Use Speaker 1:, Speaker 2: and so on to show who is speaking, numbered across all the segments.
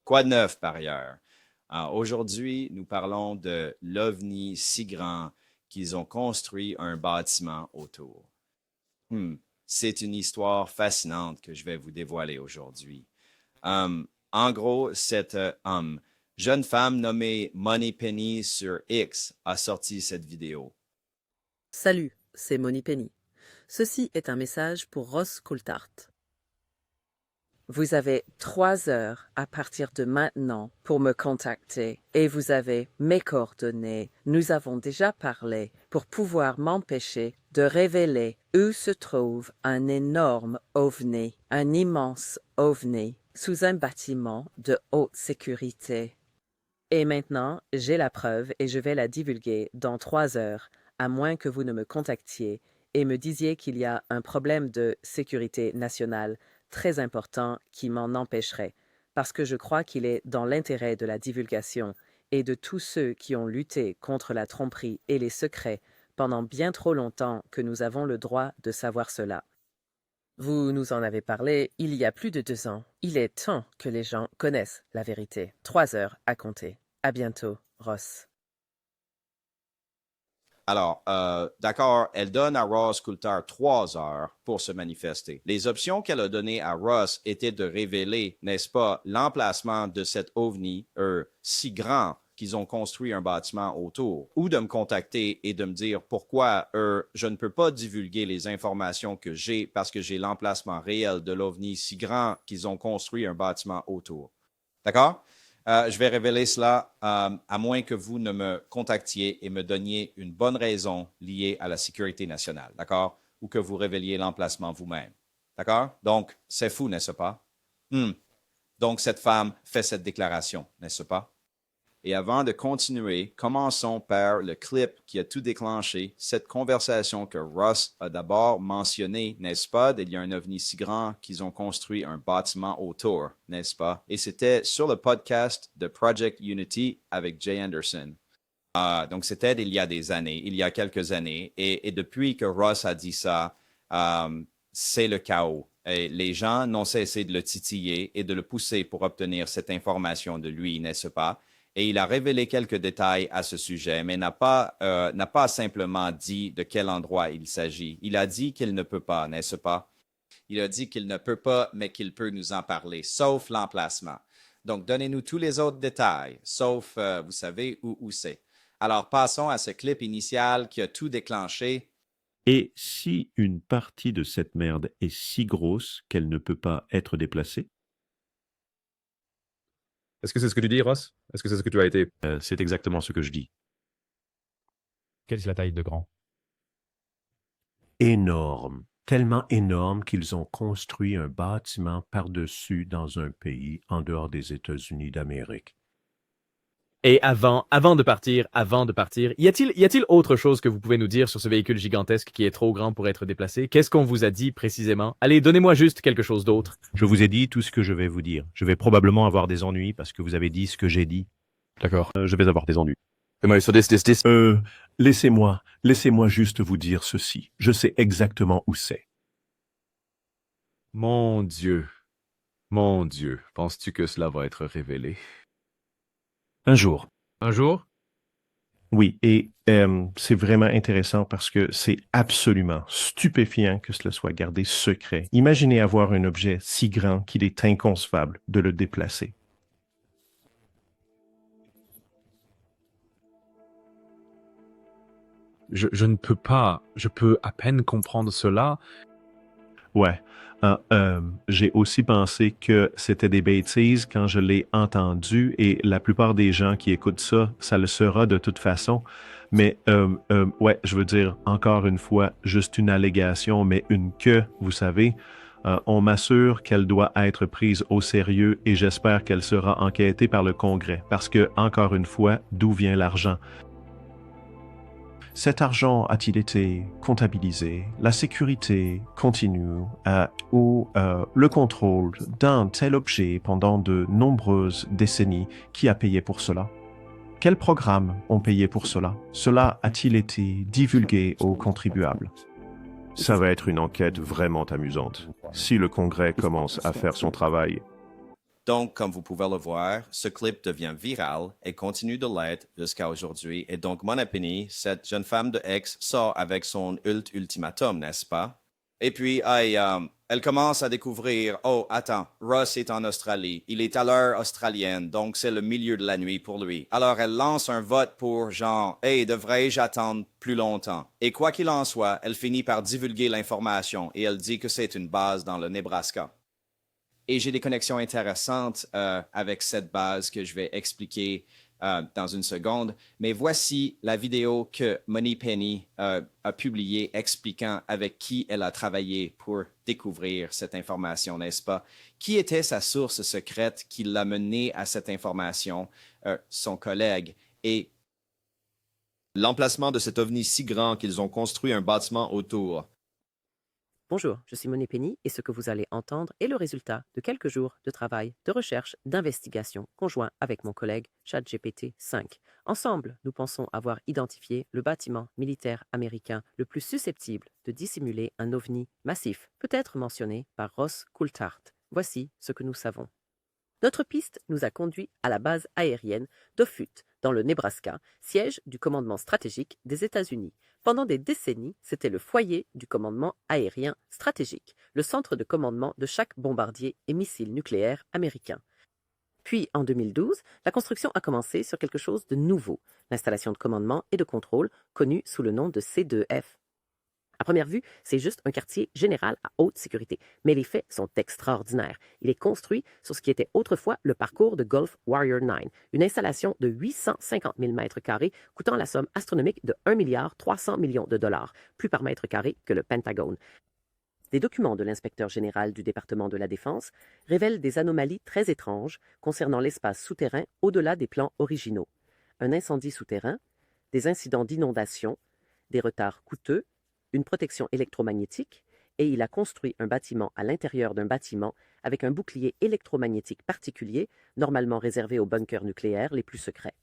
Speaker 1: Quoi de neuf par ailleurs? Aujourd'hui, nous parlons de l'OVNI si grand qu'ils ont construit un bâtiment autour. Hmm, C'est une histoire fascinante que je vais vous dévoiler aujourd'hui. En gros, cette jeune femme nommée Money Penny sur X a sorti cette vidéo.
Speaker 2: Salut, c'est Moni Penny. Ceci est un message pour Ross Coulthard. Vous avez 3 heures à partir de maintenant pour me contacter et vous avez mes coordonnées. Nous avons déjà parlé pour pouvoir m'empêcher de révéler où se trouve un énorme ovni, un immense ovni, sous un bâtiment de haute sécurité. Et maintenant, j'ai la preuve et je vais la divulguer dans 3 heures, à moins que vous ne me contactiez et me disiez qu'il y a un problème de sécurité nationale très important qui m'en empêcherait, parce que je crois qu'il est dans l'intérêt de la divulgation et de tous ceux qui ont lutté contre la tromperie et les secrets pendant bien trop longtemps que nous avons le droit de savoir cela. Vous nous en avez parlé il y a plus de 2 ans. Il est temps que les gens connaissent la vérité. 3 heures à compter. À bientôt, Ross.
Speaker 1: Alors, d'accord, elle donne à Ross Coulthard 3 heures pour se manifester. Les options qu'elle a données à Ross étaient de révéler, n'est-ce pas, l'emplacement de cet ovni si grand qu'ils ont construit un bâtiment autour, ou de me contacter et de me dire pourquoi je ne peux pas divulguer les informations que j'ai parce que j'ai l'emplacement réel de l'ovni si grand qu'ils ont construit un bâtiment autour. D'accord? Je vais révéler cela à moins que vous ne me contactiez et me donniez une bonne raison liée à la sécurité nationale, d'accord? Ou que vous révéliez l'emplacement vous-même, d'accord? Donc, c'est fou, n'est-ce pas? Donc, cette femme fait cette déclaration, n'est-ce pas? Et avant de continuer, commençons par le clip qui a tout déclenché, cette conversation que Ross a d'abord mentionnée, n'est-ce pas? Il y a un ovni si grand qu'ils ont construit un bâtiment autour, n'est-ce pas? Et c'était sur le podcast de Project Unity avec Jay Anderson. Donc, c'était il y a des années, il y a quelques années. Et depuis que Ross a dit ça, c'est le chaos. Et les gens n'ont cessé de le titiller et de le pousser pour obtenir cette information de lui, n'est-ce pas? Et il a révélé quelques détails à ce sujet, mais n'a pas simplement dit de quel endroit il s'agit. Il a dit qu'il ne peut pas, n'est-ce pas? Il a dit qu'il ne peut pas, mais qu'il peut nous en parler, sauf l'emplacement. Donc, donnez-nous tous les autres détails, sauf, vous savez, où c'est. Alors, passons à ce clip initial qui a tout déclenché.
Speaker 3: Et si une partie de cette merde est si grosse qu'elle ne peut pas être déplacée?
Speaker 4: Est-ce que c'est ce que tu dis, Ross? Est-ce que c'est ce que tu as été?
Speaker 3: C'est exactement ce que je dis.
Speaker 5: Quelle est la taille de grand?
Speaker 3: Énorme, tellement énorme qu'ils ont construit un bâtiment par-dessus dans un pays en dehors des États-Unis d'Amérique.
Speaker 5: Et avant de partir, y a-t-il autre chose que vous pouvez nous dire sur ce véhicule gigantesque qui est trop grand pour être déplacé? Qu'est-ce qu'on vous a dit précisément? Allez, donnez-moi juste quelque chose d'autre.
Speaker 3: Je vous ai dit tout ce que je vais vous dire. Je vais probablement avoir des ennuis parce que vous avez dit ce que j'ai dit.
Speaker 4: D'accord.
Speaker 3: Je vais avoir des ennuis.
Speaker 4: So this.
Speaker 3: Laissez-moi juste vous dire ceci. Je sais exactement où c'est.
Speaker 4: Mon Dieu, penses-tu que cela va être révélé?
Speaker 3: Un jour.
Speaker 4: Un jour?
Speaker 3: Oui, et c'est vraiment intéressant parce que c'est absolument stupéfiant que cela soit gardé secret. Imaginez avoir un objet si grand qu'il est inconcevable de le déplacer.
Speaker 4: Je ne peux pas, je peux à peine comprendre cela.
Speaker 3: Ouais. J'ai aussi pensé que c'était des bêtises quand je l'ai entendu et la plupart des gens qui écoutent ça, ça le sera de toute façon. Mais ouais, je veux dire, encore une fois, juste une allégation, mais une que, vous savez. On m'assure qu'elle doit être prise au sérieux et j'espère qu'elle sera enquêtée par le Congrès. Parce que, encore une fois, d'où vient l'argent? Cet argent a-t-il été comptabilisé? La sécurité continue ou le contrôle d'un tel objet pendant de nombreuses décennies, qui a payé pour cela? Quels programmes ont payé pour cela? Cela a-t-il été divulgué aux contribuables? Ça va être une enquête vraiment amusante. Si le Congrès commence à faire son travail.
Speaker 1: Donc, comme vous pouvez le voir, ce clip devient viral et continue de l'être jusqu'à aujourd'hui. Et donc, Mona Penny, cette jeune femme de X, sort avec son ultimatum, n'est-ce pas? Et puis, elle commence à découvrir, oh, attends, Ross est en Australie. Il est à l'heure australienne, donc c'est le milieu de la nuit pour lui. Alors, elle lance un vote pour genre, hey, devrais-je attendre plus longtemps? Et quoi qu'il en soit, elle finit par divulguer l'information et elle dit que c'est une base dans le Nebraska. Et j'ai des connexions intéressantes avec cette base que je vais expliquer dans une seconde. Mais voici la vidéo que Moni Penny a publiée expliquant avec qui elle a travaillé pour découvrir cette information, n'est-ce pas? Qui était sa source secrète qui l'a mené à cette information? Son collègue. Et l'emplacement de cet ovni si grand qu'ils ont construit un bâtiment autour.
Speaker 2: Bonjour, je suis Moni Penny et ce que vous allez entendre est le résultat de quelques jours de travail, de recherche, d'investigation conjoint avec mon collègue ChatGPT-5. Ensemble, nous pensons avoir identifié le bâtiment militaire américain le plus susceptible de dissimuler un ovni massif, peut-être mentionné par Ross Coulthart. Voici ce que nous savons. Notre piste nous a conduit à la base aérienne d'Offutt, dans le Nebraska, siège du commandement stratégique des États-Unis. Pendant des décennies, c'était le foyer du commandement aérien stratégique, le centre de commandement de chaque bombardier et missile nucléaire américain. Puis, en 2012, la construction a commencé sur quelque chose de nouveau, l'installation de commandement et de contrôle connue sous le nom de C2F. À première vue, c'est juste un quartier général à haute sécurité, mais les faits sont extraordinaires. Il est construit sur ce qui était autrefois le parcours de Gulf Warrior 9, une installation de 850 000 mètres carrés coûtant la somme astronomique de 1,3 milliard de dollars, plus par mètre carré que le Pentagone. Des documents de l'inspecteur général du département de la Défense révèlent des anomalies très étranges concernant l'espace souterrain au-delà des plans originaux. Un incendie souterrain, des incidents d'inondation, des retards coûteux, une protection électromagnétique, et il a construit un bâtiment à l'intérieur d'un bâtiment avec un bouclier électromagnétique particulier, normalement réservé aux bunkers nucléaires les plus secrets.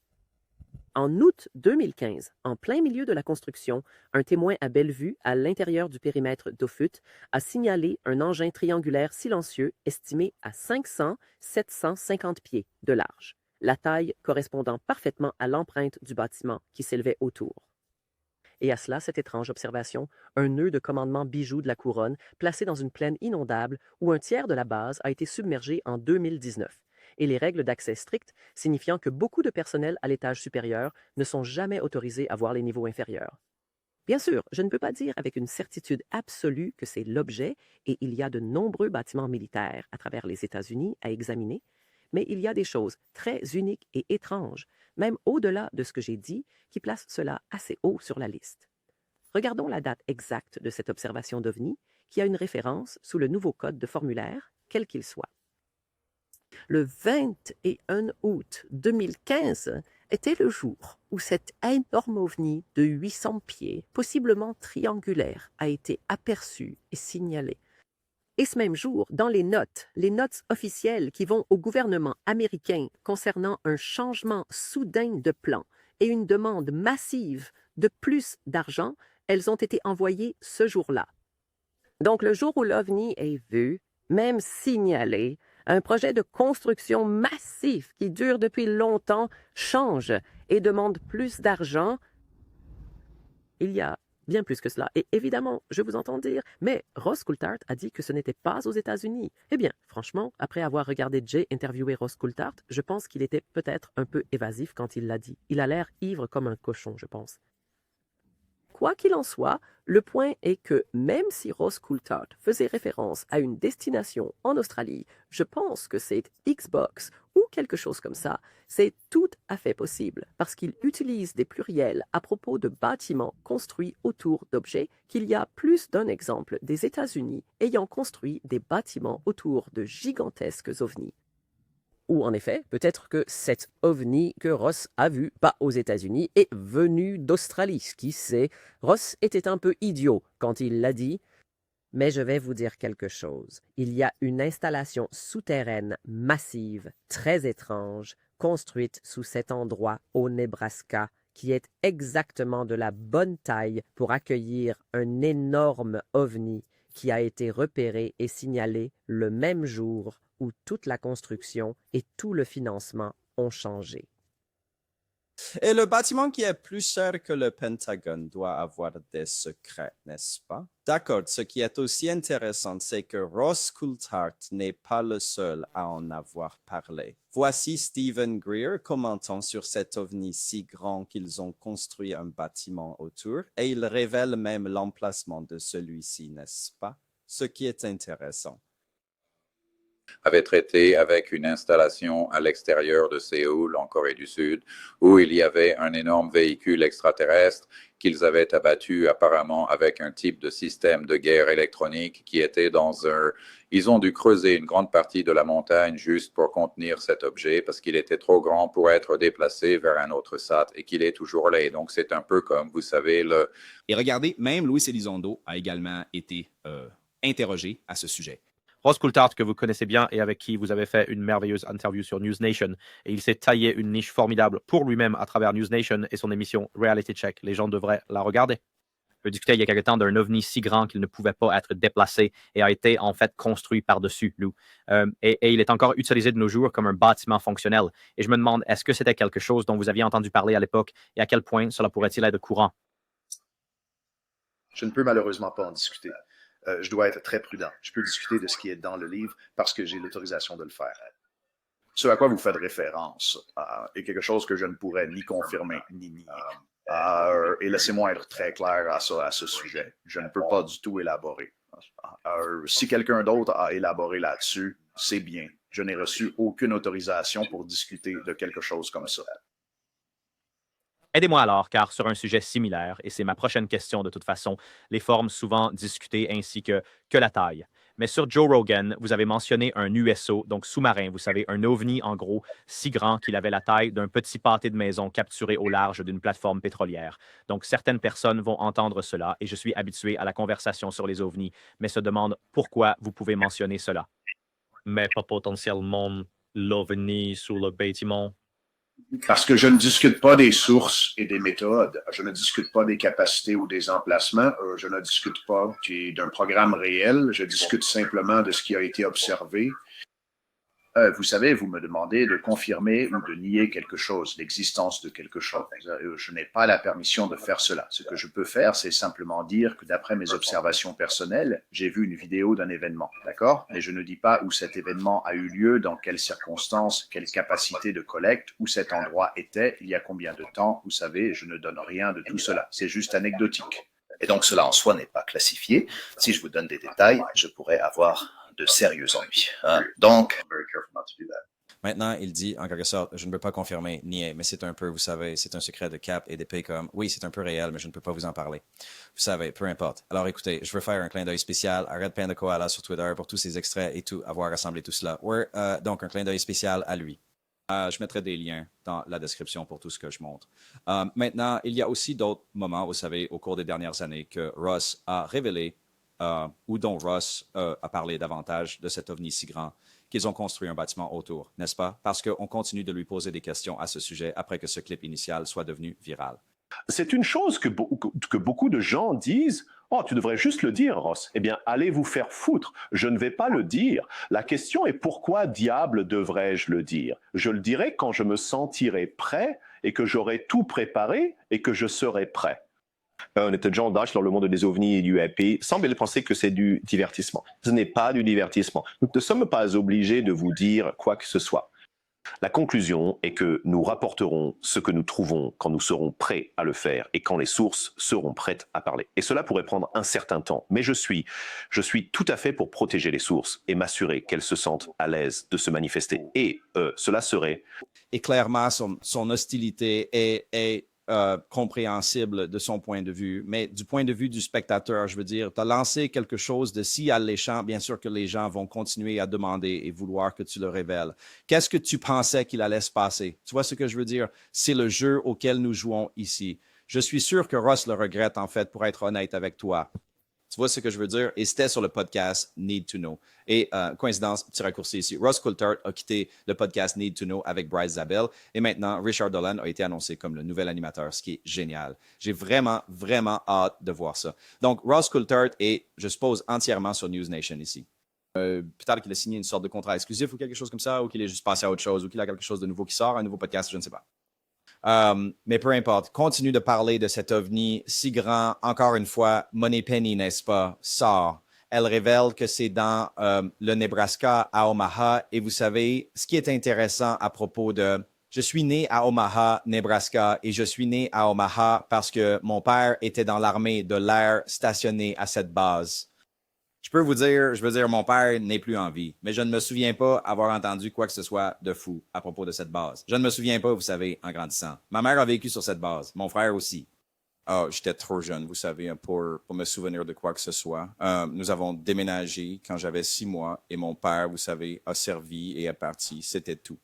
Speaker 2: En août 2015, en plein milieu de la construction, un témoin à Bellevue, à l'intérieur du périmètre d'Offutt, a signalé un engin triangulaire silencieux estimé à 500-750 pieds de large, la taille correspondant parfaitement à l'empreinte du bâtiment qui s'élevait autour. Et à cela, cette étrange observation, un nœud de commandement bijou de la couronne placé dans une plaine inondable où un tiers de la base a été submergé en 2019, et les règles d'accès strictes signifiant que beaucoup de personnel à l'étage supérieur ne sont jamais autorisés à voir les niveaux inférieurs. Bien sûr, je ne peux pas dire avec une certitude absolue que c'est l'objet, et il y a de nombreux bâtiments militaires à travers les États-Unis à examiner, mais il y a des choses très uniques et étranges, même au-delà de ce que j'ai dit, qui placent cela assez haut sur la liste. Regardons la date exacte de cette observation d'OVNI, qui a une référence sous le nouveau code de formulaire, quel qu'il soit. Le 21 août 2015 était le jour où cet énorme ovni de 800 pieds, possiblement triangulaire, a été aperçu et signalé. Et ce même jour, dans les notes officielles qui vont au gouvernement américain concernant un changement soudain de plan et une demande massive de plus d'argent, elles ont été envoyées ce jour-là. Donc le jour où l'OVNI est vu, même signalé, un projet de construction massif qui dure depuis longtemps change et demande plus d'argent, il y a bien plus que cela. Et évidemment, je vous entends dire, mais Ross Coulthart a dit que ce n'était pas aux États-Unis. Eh bien, franchement, après avoir regardé Jay interviewer Ross Coulthart, je pense qu'il était peut-être un peu évasif quand il l'a dit. Il a l'air ivre comme un cochon, je pense. Quoi qu'il en soit, le point est que même si Ross Coulthart faisait référence à une destination en Australie, je pense que c'est Xbox ou quelque chose comme ça, c'est tout à fait possible parce qu'il utilise des pluriels à propos de bâtiments construits autour d'objets qu'il y a plus d'un exemple des États-Unis ayant construit des bâtiments autour de gigantesques ovnis. Ou en effet, peut-être que cet ovni que Ross a vu, pas aux États-Unis, est venu d'Australie. Qui sait, Ross était un peu idiot quand il l'a dit. Mais je vais vous dire quelque chose. Il y a une installation souterraine massive, très étrange, construite sous cet endroit au Nebraska, qui est exactement de la bonne taille pour accueillir un énorme ovni qui a été repéré et signalé le même jour
Speaker 6: où toute la construction et tout le financement ont changé.
Speaker 1: Et le bâtiment qui est plus cher que le Pentagone doit avoir des secrets, n'est-ce pas? D'accord, ce qui est aussi intéressant, c'est que Ross Coulthart n'est pas le seul à en avoir parlé. Voici Stephen Greer commentant sur cet ovni si grand qu'ils ont construit un bâtiment autour, et il révèle même l'emplacement de celui-ci, n'est-ce pas? Ce qui est intéressant.
Speaker 7: Avait traité avec une installation à l'extérieur de Séoul, en Corée du Sud, où il y avait un énorme véhicule extraterrestre qu'ils avaient abattu apparemment avec un type de système de guerre électronique qui était dans un... Ils ont dû creuser une grande partie de la montagne juste pour contenir cet objet parce qu'il était trop grand pour être déplacé vers un autre sat et qu'il est toujours là. Et donc, c'est un peu comme, vous savez, le...
Speaker 8: Et regardez, même Luis Elizondo a également été interrogé à ce sujet.
Speaker 9: Ross Coulthart, que vous connaissez bien et avec qui vous avez fait une merveilleuse interview sur News Nation. Et il s'est taillé une niche formidable pour lui-même à travers News Nation et son émission Reality Check. Les gens devraient la regarder. Je discutais il y a quelque temps d'un ovni si grand qu'il ne pouvait pas être déplacé et a été en fait construit par-dessus, Lou. Et il est encore utilisé de nos jours comme un bâtiment fonctionnel. Et je me demande, est-ce que c'était quelque chose dont vous aviez entendu parler à l'époque et à quel point cela pourrait-il être courant?
Speaker 10: Je ne peux malheureusement pas en discuter. Je dois être très prudent. Je peux discuter de ce qui est dans le livre parce que j'ai l'autorisation de le faire. Ce à quoi vous faites référence est quelque chose que je ne pourrais ni confirmer ni nier. Et laissez-moi être très clair à ce sujet. Je ne peux pas du tout élaborer. Si quelqu'un d'autre a élaboré là-dessus, c'est bien. Je n'ai reçu aucune autorisation pour discuter de quelque chose comme ça.
Speaker 9: Aidez-moi alors, car sur un sujet similaire, et c'est ma prochaine question de toute façon, les formes souvent discutées ainsi que la taille. Mais sur Joe Rogan, vous avez mentionné un USO, donc sous-marin, vous savez, un ovni en gros, si grand qu'il avait la taille d'un petit pâté de maison capturé au large d'une plateforme pétrolière. Donc certaines personnes vont entendre cela, et je suis habitué à la conversation sur les ovnis, mais se demandent pourquoi vous pouvez mentionner cela. Mais pas potentiellement l'ovni sous le bâtiment.
Speaker 10: Parce que je ne discute pas des sources et des méthodes. Je ne discute pas des capacités ou des emplacements. Je ne discute pas d'un programme réel. Je discute simplement de ce qui a été observé. Vous savez, vous me demandez de confirmer ou de nier quelque chose, l'existence de quelque chose. Je n'ai pas la permission de faire cela. Ce que je peux faire, c'est simplement dire que d'après mes observations personnelles, j'ai vu une vidéo d'un événement, d'accord? Mais je ne dis pas où cet événement a eu lieu, dans quelles circonstances, quelle capacité de collecte, où cet endroit était, il y a combien de temps. Vous savez, je ne donne rien de tout cela. C'est juste anecdotique.
Speaker 11: Et donc cela en soi n'est pas classifié. Si je vous donne des détails, je pourrais avoir de sérieux ennuis. Donc,
Speaker 1: Maintenant, il dit, en quelque sorte, je ne peux pas confirmer, nier, mais c'est un peu, vous savez, c'est un secret de Cap et d'épée comme, oui, c'est un peu réel, mais je ne peux pas vous en parler. Vous savez, peu importe. Alors écoutez, je veux faire un clin d'œil spécial à Red Panda Koala sur Twitter pour tous ces extraits et tout, avoir rassemblé tout cela. Donc, un clin d'œil spécial à lui. Je mettrai des liens dans la description pour tout ce que je montre. Maintenant, il y a aussi d'autres moments, vous savez, au cours des dernières années, que Ross a révélé ou dont Ross a parlé davantage de cet ovni si grand qu'ils ont construit un bâtiment autour, n'est-ce pas? Parce qu'on continue de lui poser des questions à ce sujet après que ce clip initial soit devenu viral.
Speaker 3: C'est une chose que beaucoup de gens disent. Oh, tu devrais juste le dire, Ross. Eh bien, allez vous faire foutre. Je ne vais pas le dire. La question est pourquoi diable devrais-je le dire? Je le dirai quand je me sentirai prêt et que j'aurai tout préparé et que je serai prêt. Honnête John Dash, dans le monde des ovnis et du UAP, semble penser que c'est du divertissement. Ce n'est pas du divertissement. Nous ne sommes pas obligés de vous dire quoi que ce soit. La conclusion est que nous rapporterons ce que nous trouvons quand nous serons prêts à le faire et quand les sources seront prêtes à parler. Et cela pourrait prendre un certain temps, mais je suis tout à fait pour protéger les sources et m'assurer qu'elles se sentent à l'aise de se manifester. Et cela serait...
Speaker 1: Et clairement, son hostilité est compréhensible de son point de vue, mais du point de vue du spectateur, je veux dire, tu as lancé quelque chose de si alléchant, bien sûr que les gens vont continuer à demander et vouloir que tu le révèles. Qu'est-ce que tu pensais qu'il allait se passer? Tu vois ce que je veux dire? C'est le jeu auquel nous jouons ici. Je suis sûr que Ross le regrette, en fait, pour être honnête avec toi. Tu vois ce que je veux dire? Et c'était sur le podcast Need to Know. Et coïncidence, petit raccourci ici, Ross Coulthart a quitté le podcast Need to Know avec Bryce Zabel. Et maintenant, Richard Dolan a été annoncé comme le nouvel animateur, ce qui est génial. J'ai vraiment, vraiment hâte de voir ça. Donc, Ross Coulthart est, je suppose, entièrement sur News Nation ici.
Speaker 8: Peut-être qu'il a signé une sorte de contrat exclusif ou quelque chose comme ça, ou qu'il est juste passé à autre chose, ou qu'il a quelque chose de nouveau qui sort, un nouveau podcast, je ne sais pas. Mais peu importe, continue de parler de cet ovni si grand. Encore une fois, Moneypenny, n'est-ce pas, sort. Elle révèle que c'est dans le Nebraska à Omaha. Et vous savez, ce qui est intéressant à propos de... Je suis né à Omaha, Nebraska, et je suis né à Omaha parce que mon père était dans l'armée de l'air stationné à cette base. Je peux vous dire, je veux dire, mon père n'est plus en vie, mais je ne me souviens pas avoir entendu quoi que ce soit de fou à propos de cette base. Je ne me souviens pas, vous savez, en grandissant. Ma mère a vécu sur cette base, mon frère aussi. Ah, j'étais trop jeune, vous savez, pour me souvenir de quoi que ce soit. Nous avons déménagé quand j'avais 6 mois et mon père, vous savez, a servi et est parti. C'était tout.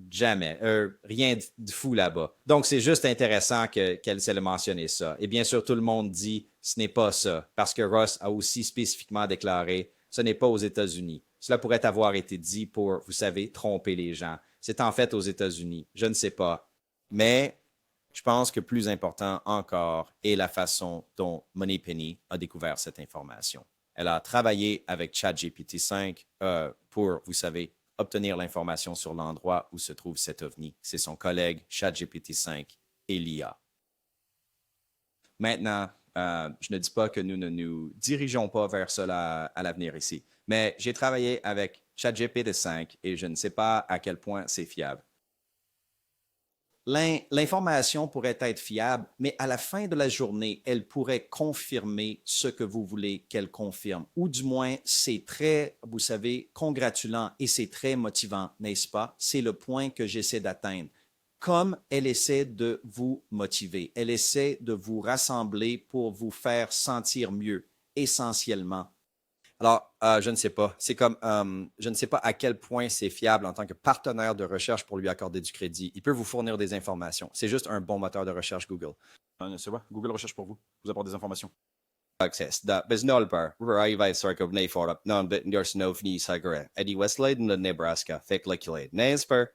Speaker 8: Jamais. Rien de fou là-bas. Donc, c'est juste intéressant qu'elle s'ait mentionné ça. Et bien sûr, tout le monde dit ce n'est pas ça, parce que Ross a aussi spécifiquement déclaré ce n'est pas aux États-Unis. Cela pourrait avoir été dit pour, vous savez, tromper les gens. C'est en fait aux États-Unis. Je ne sais pas. Mais je pense que plus important encore est la façon dont Moneypenny a découvert cette information. Elle a travaillé avec ChatGPT-5 pour, vous savez, obtenir l'information sur l'endroit où se trouve cet ovni. C'est son collègue ChatGPT-5 et l'IA. Maintenant, je ne dis pas que nous ne nous dirigeons pas vers cela à l'avenir ici, mais j'ai travaillé avec ChatGPT-5 et je ne sais pas à quel point c'est fiable. L'information pourrait être fiable, mais à la fin de la journée, elle pourrait confirmer ce que vous voulez qu'elle confirme. Ou du moins, c'est très, vous savez, congratulant et c'est très motivant, n'est-ce pas? C'est le point que j'essaie d'atteindre. Comme elle essaie de vous motiver, elle essaie de vous rassembler pour vous faire sentir mieux, essentiellement. Alors, je ne sais pas. C'est comme, je ne sais pas à quel point c'est fiable en tant que partenaire de recherche pour lui accorder du crédit. Il peut vous fournir des informations. C'est juste un bon moteur de recherche Google. C'est quoi? Google recherche pour vous apporte des informations.
Speaker 1: Access. Beznolper, Raiva Sarkov Neyforop, non Bitndor Snowfni Sagre, Eddie Westlade, le Nebraska, Fake Liculate, Nesper.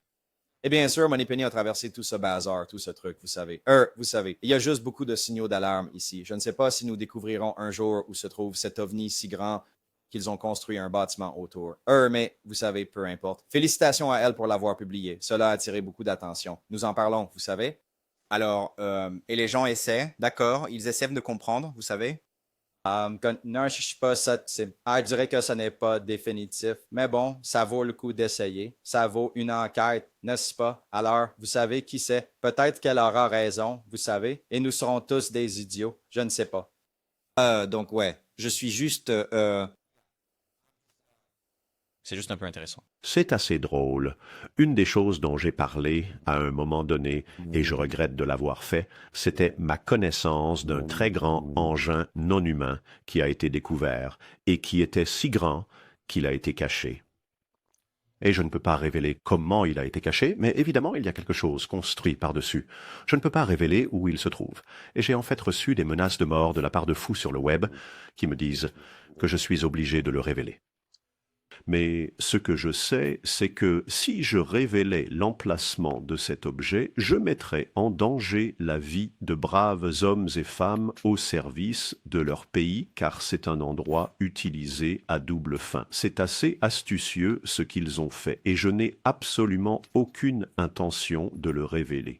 Speaker 1: Et bien sûr, Moneypenny a traversé tout ce bazar, tout ce truc, vous savez. Vous savez, il y a juste beaucoup de signaux d'alarme ici. Je ne sais pas si nous découvrirons un jour où se trouve cet ovni si grand qu'ils ont construit un bâtiment autour. Mais vous savez, peu importe. Félicitations à elle pour l'avoir publié. Cela a attiré beaucoup d'attention. Nous en parlons, vous savez.
Speaker 8: Alors, et les gens essaient, d'accord, ils essaient de comprendre, vous savez.
Speaker 1: Non, je ne suis pas ça. Je dirais que ce n'est pas définitif. Mais bon, ça vaut le coup d'essayer. Ça vaut une enquête, n'est-ce pas? Alors, vous savez qui c'est? Peut-être qu'elle aura raison, vous savez. Et nous serons tous des idiots. Je ne sais pas.
Speaker 8: Donc, ouais, je suis juste... C'est juste un peu intéressant.
Speaker 3: C'est assez drôle. Une des choses dont j'ai parlé à un moment donné, et je regrette de l'avoir fait, c'était ma connaissance d'un très grand engin non humain qui a été découvert et qui était si grand qu'il a été caché. Et je ne peux pas révéler comment il a été caché, mais évidemment il y a quelque chose construit par-dessus. Je ne peux pas révéler où il se trouve. Et j'ai en fait reçu des menaces de mort de la part de fous sur le web qui me disent que je suis obligé de le révéler. Mais ce que je sais, c'est que si je révélais l'emplacement de cet objet, je mettrais en danger la vie de braves hommes et femmes au service de leur pays, car c'est un endroit utilisé à double fin. C'est assez astucieux ce qu'ils ont fait, et je n'ai absolument aucune intention de le révéler.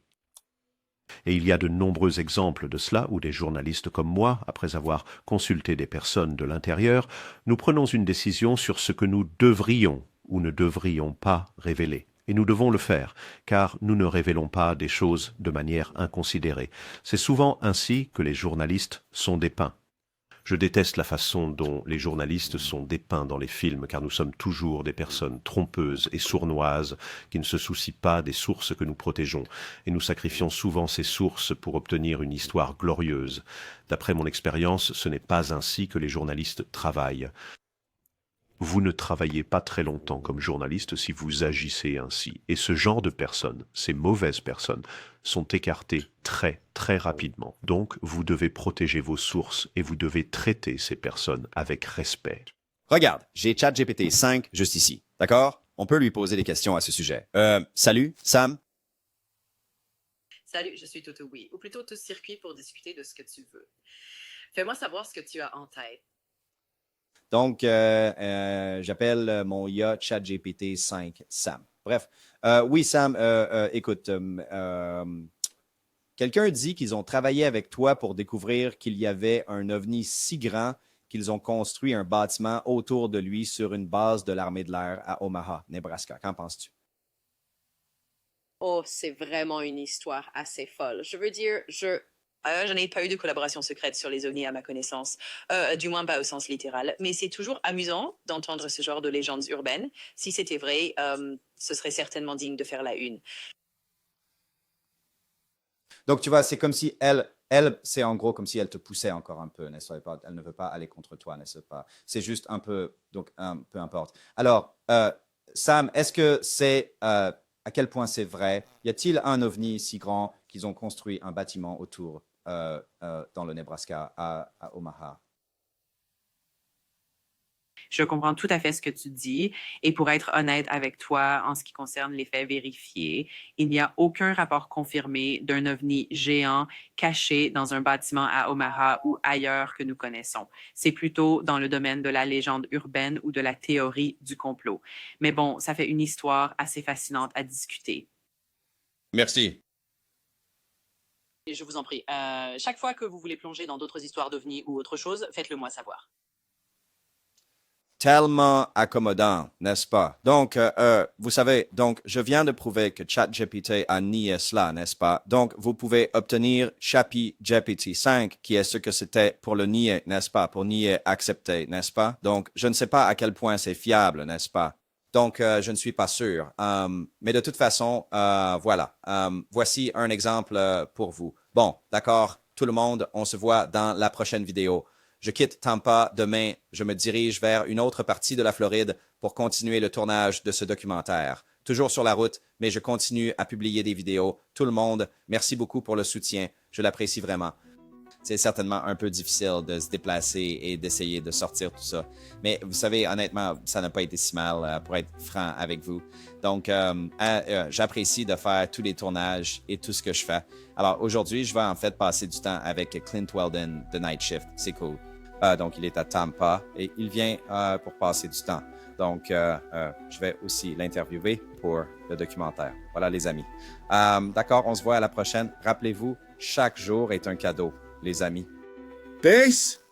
Speaker 3: Et il y a de nombreux exemples de cela où des journalistes comme moi, après avoir consulté des personnes de l'intérieur, nous prenons une décision sur ce que nous devrions ou ne devrions pas révéler. Et nous devons le faire, car nous ne révélons pas des choses de manière inconsidérée. C'est souvent ainsi que les journalistes sont dépeints. Je déteste la façon dont les journalistes sont dépeints dans les films, car nous sommes toujours des personnes trompeuses et sournoises qui ne se soucient pas des sources que nous protégeons, et nous sacrifions souvent ces sources pour obtenir une histoire glorieuse. D'après mon expérience, ce n'est pas ainsi que les journalistes travaillent. Vous ne travaillez pas très longtemps comme journaliste si vous agissez ainsi. Et ce genre de personnes, ces mauvaises personnes, sont écartées très, très rapidement. Donc, vous devez protéger vos sources et vous devez traiter ces personnes avec respect.
Speaker 1: Regarde, j'ai ChatGPT 5 juste ici, d'accord? On peut lui poser des questions à ce sujet. Salut, Sam?
Speaker 2: Salut, je suis Toto Oui, ou plutôt tout circuit pour discuter de ce que tu veux. Fais-moi savoir ce que tu as en tête.
Speaker 8: Donc, j'appelle mon IA ChatGPT 5 Sam. Bref, oui, Sam, écoute, quelqu'un dit qu'ils ont travaillé avec toi pour découvrir qu'il y avait un ovni si grand qu'ils ont construit un bâtiment autour de lui sur une base de l'armée de l'air à Omaha, Nebraska. Qu'en penses-tu?
Speaker 12: Oh, c'est vraiment une histoire assez folle. Je veux dire, je n'ai pas eu de collaboration secrète sur les ovnis à ma connaissance, du moins pas au sens littéral, mais c'est toujours amusant d'entendre ce genre de légendes urbaines. Si c'était vrai, ce serait certainement digne de faire la une.
Speaker 8: Donc, tu vois, c'est comme si elle, c'est en gros comme si elle te poussait encore un peu, n'est-ce pas? Elle ne veut pas aller contre toi, n'est-ce pas? C'est juste un peu, donc peu importe. Alors, Sam, est-ce que c'est, à quel point c'est vrai? Y a-t-il un ovni si grand qu'ils ont construit un bâtiment autour dans le Nebraska, à Omaha?
Speaker 13: Je comprends tout à fait ce que tu dis. Et pour être honnête avec toi, en ce qui concerne les faits vérifiés, il n'y a aucun rapport confirmé d'un ovni géant caché dans un bâtiment à Omaha ou ailleurs que nous connaissons. C'est plutôt dans le domaine de la légende urbaine ou de la théorie du complot. Mais bon, ça fait une histoire assez fascinante à discuter.
Speaker 1: Merci.
Speaker 12: Et je vous en prie, chaque fois que vous voulez plonger dans d'autres histoires d'ovnis ou autre chose, faites-le moi savoir.
Speaker 8: Tellement accommodant, n'est-ce pas? Donc, vous savez, donc, je viens de prouver que ChatGPT a nié cela, n'est-ce pas? Donc, vous pouvez obtenir ChatGPT 5, qui est ce que c'était pour le nier, n'est-ce pas? Pour nier accepter, n'est-ce pas? Donc, je ne sais pas à quel point c'est fiable, n'est-ce pas? Donc, je ne suis pas sûr. Mais de toute façon, voilà. Voici un exemple pour vous. Bon, d'accord, tout le monde, on se voit dans la prochaine vidéo. Je quitte Tampa demain. Je me dirige vers une autre partie de la Floride pour continuer le tournage de ce documentaire. Toujours sur la route, mais je continue à publier des vidéos. Tout le monde, merci beaucoup pour le soutien. Je l'apprécie vraiment. C'est certainement un peu difficile de se déplacer et d'essayer de sortir tout ça. Mais vous savez, honnêtement, ça n'a pas été si mal, pour être franc avec vous. Donc, j'apprécie de faire tous les tournages et tout ce que je fais. Alors, aujourd'hui, je vais en fait passer du temps avec Clint Weldon de Night Shift. C'est cool. Donc, il est à Tampa et il vient pour passer du temps. Donc, je vais aussi l'interviewer pour le documentaire. Voilà, les amis. D'accord, on se voit à la prochaine. Rappelez-vous, chaque jour est un cadeau, les amis.
Speaker 14: Peace!